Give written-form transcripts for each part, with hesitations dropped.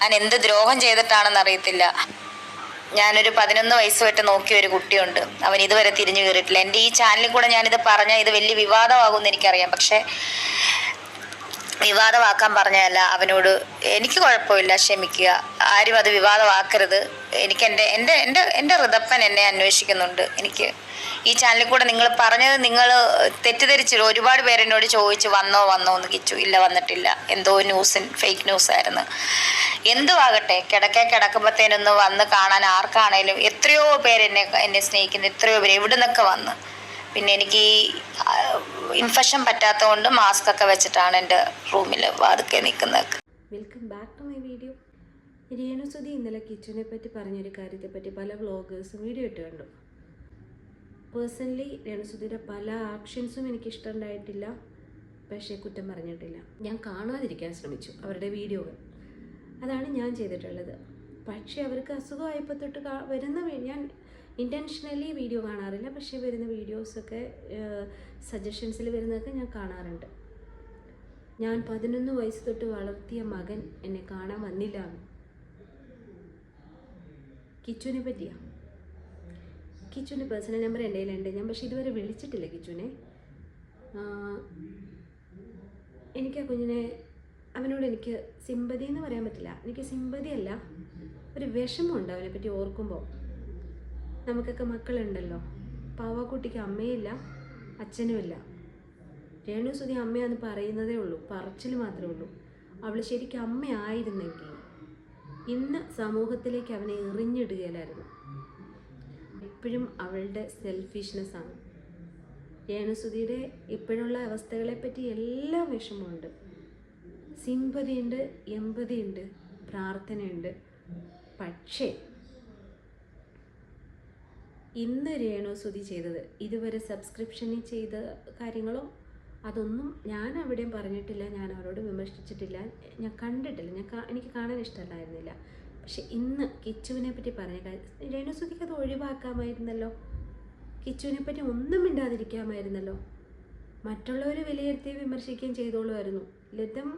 ഞാൻ എന്ത് ദ്രോഹം ചെയ്തിട്ടാണെന്ന് അറിയത്തില്ല. ഞാനൊരു 11 വയസ്സ് തൊട്ട് നോക്കിയ ഒരു കുട്ടിയുണ്ട്. അവൻ ഇതുവരെ തിരിഞ്ഞു കയറിയിട്ടില്ല. എൻ്റെ ഈ ചാനലിൽ കൂടെ ഞാനിത് പറഞ്ഞാൽ ഇത് വലിയ വിവാദമാകുമെന്ന് എനിക്കറിയാം. പക്ഷേ വിവാദമാക്കാൻ പറഞ്ഞതല്ല. അവനോട് എനിക്ക് കുഴപ്പമില്ല, ക്ഷമിക്കുക. ആരും അത് വിവാദമാക്കരുത്. എനിക്ക് എൻ്റെ ഋതപ്പൻ എന്നെ അന്വേഷിക്കുന്നുണ്ട്. എനിക്ക് ഈ ചാനലിൽ കൂടെ നിങ്ങൾ പറഞ്ഞത് നിങ്ങൾ തെറ്റിദ്ധരിച്ചില്ല. ഒരുപാട് പേരെന്നോട് ചോദിച്ചു വന്നോ എന്ന്. കിച്ചു ഇല്ല, വന്നിട്ടില്ല. എന്തോ ഫേക്ക് ന്യൂസ് ആയിരുന്നു. എന്തുവാകട്ടെ, കിടക്കുമ്പോഴത്തേനൊന്ന് വന്ന് കാണാൻ ആർക്കാണേലും എത്രയോ പേര് എന്നെ സ്നേഹിക്കുന്നു. എത്രയോ പേര് എവിടെ നിന്നൊക്കെ വന്ന്. പിന്നെ എനിക്ക് ഈ ഇൻഫെക്ഷൻ പറ്റാത്തതുകൊണ്ട് മാസ്ക് ഒക്കെ വെച്ചിട്ടാണ് എൻ്റെ റൂമിൽ വാതുക്കെ നിൽക്കുന്നത്. Welcome back to my video. രേണുസുതി ഇന്നലെ കിച്ചുവിനെ പറ്റി പറഞ്ഞൊരു കാര്യത്തെപ്പറ്റി പല വ്ളോഗേഴ്സും വീഡിയോ ഇട്ട് കണ്ടു. പേഴ്സണലി രേണുസുതിയുടെ പല ആക്ഷൻസും എനിക്ക് ഇഷ്ടമുണ്ടായിട്ടില്ല, പക്ഷേ കുറ്റം പറഞ്ഞിട്ടില്ല. ഞാൻ കാണാതിരിക്കാൻ ശ്രമിച്ചു അവരുടെ വീഡിയോകൾ. അതാണ് ഞാൻ ചെയ്തിട്ടുള്ളത്. പക്ഷേ അവർക്ക് അസുഖമായപ്പോൾ തൊട്ട് ഞാൻ ഇൻറ്റൻഷനലി വീഡിയോ കാണാറില്ല, പക്ഷേ വരുന്ന വീഡിയോസൊക്കെ സജഷൻസിൽ വരുന്നതൊക്കെ ഞാൻ കാണാറുണ്ട്. ഞാൻ 11 വയസ്സ് തൊട്ട് വളർത്തിയ മകൻ എന്നെ കാണാൻ വന്നില്ല. കിച്ചുവിനെ പറ്റിയാ. കിച്ചുവിൻ്റെ പേഴ്സണൽ നമ്പർ എൻ്റെ കയ്യിലുണ്ട്. ഞാൻ പക്ഷേ ഇതുവരെ വിളിച്ചിട്ടില്ല കിച്ചുവിനെ. എനിക്ക് ആ കുഞ്ഞിനെ, അവനോട് എനിക്ക് സിമ്പതി എന്ന് പറയാൻ പറ്റില്ല. എനിക്ക് സിമ്പതി അല്ല, ഒരു വിഷമമുണ്ട് അവനെ പറ്റി ഓർക്കുമ്പോൾ. നമുക്കൊക്കെ മക്കളുണ്ടല്ലോ. പാവാക്കുട്ടിക്ക് അമ്മയില്ല, അച്ഛനുമില്ല. രേണുസുതി അമ്മയാന്ന് പറയുന്നതേ ഉള്ളൂ, പറച്ചിൽ മാത്രമേ ഉള്ളൂ. അവൾ ശരിക്കും അമ്മയായിരുന്നെങ്കിൽ ഇന്ന് സമൂഹത്തിലേക്ക് അവനെ എറിഞ്ഞിടുകയില്ലായിരുന്നു. എപ്പോഴും അവളുടെ സെൽഫിഷ്നെസ്സാണ്. രേണുസുതിയുടെ ഇപ്പോഴുള്ള അവസ്ഥകളെപ്പറ്റി എല്ലാം വിഷമമുണ്ട്. സിമ്പതിയുണ്ട്, എമ്പതിയുണ്ട്, പ്രാർത്ഥനയുണ്ട്. പക്ഷേ ഇന്ന് രേണുസുതി ചെയ്തത്, ഇതുവരെ സബ്സ്ക്രിപ്ഷനിൽ ചെയ്ത കാര്യങ്ങളോ അതൊന്നും ഞാൻ അവിടെയും പറഞ്ഞിട്ടില്ല, ഞാൻ അവരോട് വിമർശിച്ചിട്ടില്ല, ഞാൻ കണ്ടിട്ടില്ല, എനിക്ക് കാണാൻ ഇഷ്ടമല്ലായിരുന്നില്ല. പക്ഷെ ഇന്ന് കിച്ചുവിനെ പറ്റി പറഞ്ഞ കാര്യം, രേണുസുതിക്ക് അത് ഒഴിവാക്കാമായിരുന്നല്ലോ. കിച്ചുവിനെ പറ്റി ഒന്നും മിണ്ടാതിരിക്കാമായിരുന്നല്ലോ. മറ്റുള്ളവർ വിലയിരുത്തി വിമർശിക്കുകയും ചെയ്തോളുമായിരുന്നു. Let them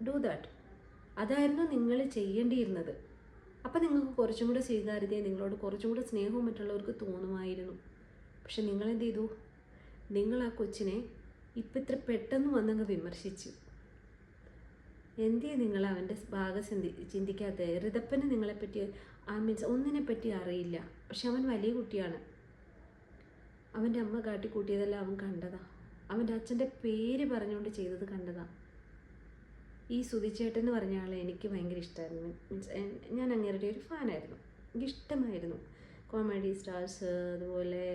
do that. അതായിരുന്നു നിങ്ങൾ ചെയ്യേണ്ടിയിരുന്നത്. അപ്പം നിങ്ങൾക്ക് കുറച്ചും കൂടെ സ്വീകാര്യതയും നിങ്ങളോട് കുറച്ചും കൂടെ സ്നേഹവും മറ്റുള്ളവർക്ക് തോന്നുമായിരുന്നു. പക്ഷെ നിങ്ങളെന്ത് ചെയ്തു? നിങ്ങൾ ആ കൊച്ചിനെ ഇപ്പം ഇത്ര പെട്ടെന്ന് വന്നങ്ങ് വിമർശിച്ചു. എന്തേ നിങ്ങൾ അവൻ്റെ ഭാഗം ചിന്തിക്കാത്ത? ഋതപ്പന് നിങ്ങളെപ്പറ്റി ഒന്നിനെ പറ്റി അറിയില്ല, പക്ഷെ അവൻ വലിയ കുട്ടിയാണ്. അവൻ്റെ അമ്മ കാട്ടിക്കൂട്ടിയതെല്ലാം അവൻ കണ്ടതാ. അവൻ്റെ അച്ഛൻ്റെ പേര് പറഞ്ഞുകൊണ്ട് ചെയ്തത് കണ്ടതാ. ഈ സുധിച്ചേട്ടൻ എന്ന് പറഞ്ഞ ആളെ എനിക്ക് ഭയങ്കര ഇഷ്ടമായിരുന്നു. ഞാൻ അങ്ങേരുടെ ഒരു ഫാനായിരുന്നു, എനിക്കിഷ്ടമായിരുന്നു. കോമഡി സ്റ്റാർസ്, അതുപോലെ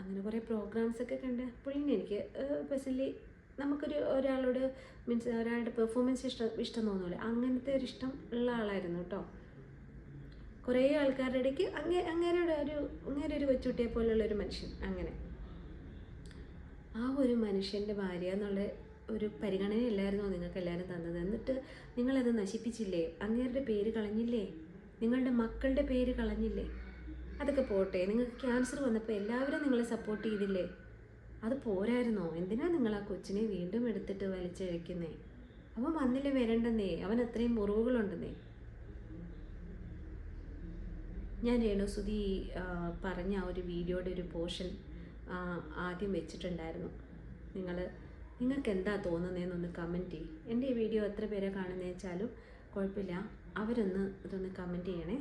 അങ്ങനെ കുറേ പ്രോഗ്രാംസൊക്കെ കണ്ട് പുള്ളിനെ എനിക്ക് പേഴ്സണലി ഒരാളോട് ഒരാളുടെ പെർഫോമൻസ് ഇഷ്ടം തോന്നുമല്ലോ, അങ്ങനത്തെ ഒരു ഇഷ്ടം ഉള്ള ആളായിരുന്നു കേട്ടോ. കുറേ ആൾക്കാരുടെ ഇടയ്ക്ക് അങ്ങേരെ ഒരു കൊച്ചുകുട്ടിയെ പോലുള്ളൊരു മനുഷ്യൻ. അങ്ങനെ ആ ഒരു മനുഷ്യൻ്റെ ഭാര്യ എന്നുള്ള ഒരു പരിഗണനയല്ലായിരുന്നോ നിങ്ങൾക്ക് എല്ലാവരും തന്നത്? എന്നിട്ട് നിങ്ങളത് നശിപ്പിച്ചില്ലേ? അങ്ങേരുടെ പേര് കളഞ്ഞില്ലേ? നിങ്ങളുടെ മക്കളുടെ പേര് കളഞ്ഞില്ലേ? അതൊക്കെ പോട്ടെ, നിങ്ങൾക്ക് ക്യാൻസർ വന്നപ്പോൾ എല്ലാവരും നിങ്ങളെ സപ്പോർട്ട് ചെയ്തില്ലേ? അത് പോരായിരുന്നോ? എന്തിനാ നിങ്ങൾ ആ കൊച്ചിനെ വീണ്ടും എടുത്തിട്ട് വലിച്ചഴിക്കുന്നേ? അവൻ വന്നില്ലേ വരണ്ടെന്നേ, അവൻ അത്രയും മുറിവുകളുണ്ടെന്നേ. ഞാൻ രേണുസുതി പറഞ്ഞ ആ ഒരു വീഡിയോയുടെ ഒരു പോർഷൻ ആദ്യം വെച്ചിട്ടുണ്ടായിരുന്നു. നിങ്ങൾക്ക് എന്താ തോന്നുന്നതെന്നൊന്ന് കമൻറ്റ് ചെയ്യും. എൻ്റെ ഈ വീഡിയോ എത്ര പേരെ കാണുന്നതെന്ന് വെച്ചാലും കുഴപ്പമില്ല, അവരൊന്ന് ഇതൊന്ന് കമൻറ്റ് ചെയ്യണേ.